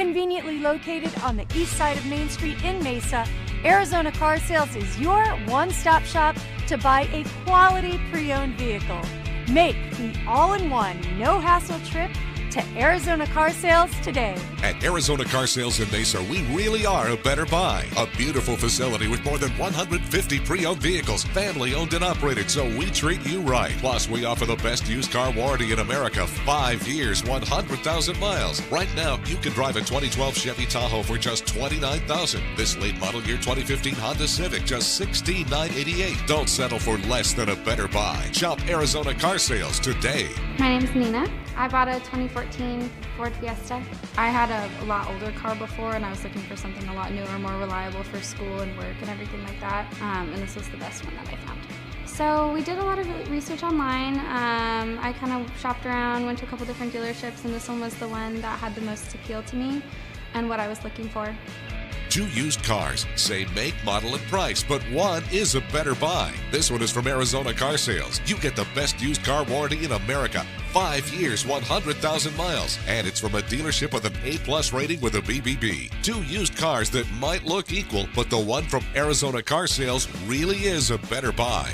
Conveniently located on the east side of Main Street in Mesa, Arizona Car Sales is your one-stop shop to buy a quality pre-owned vehicle. Make the all-in-one, no-hassle trip to Arizona Car Sales today. At Arizona Car Sales in Mesa, we really are a better buy. A beautiful facility with more than 150 pre-owned vehicles, family owned and operated, so we treat you right. Plus, we offer the best used car warranty in America, 5 years, 100,000 miles. Right now, you can drive a 2012 Chevy Tahoe for just $29,000. This late model year 2015 Honda Civic, just $16,988. Don't settle for less than a better buy. Shop Arizona Car Sales today. My name's Nina. I bought a 2014 Ford Fiesta. I had a lot older car before, and I was looking for something a lot newer, more reliable for school and work and everything like that, and this was the best one that I found. So we did a lot of research online. I kind of shopped around, went to a couple different dealerships, and this one was the one that had the most appeal to me and what I was looking for. 2 used cars, same make, model, and price, but one is a better buy. This one is from Arizona Car Sales. You get the best used car warranty in America, 5 years, 100,000 miles, and it's from a dealership with an A+ rating with a BBB. 2 used cars that might look equal, but the one from Arizona Car Sales really is a better buy.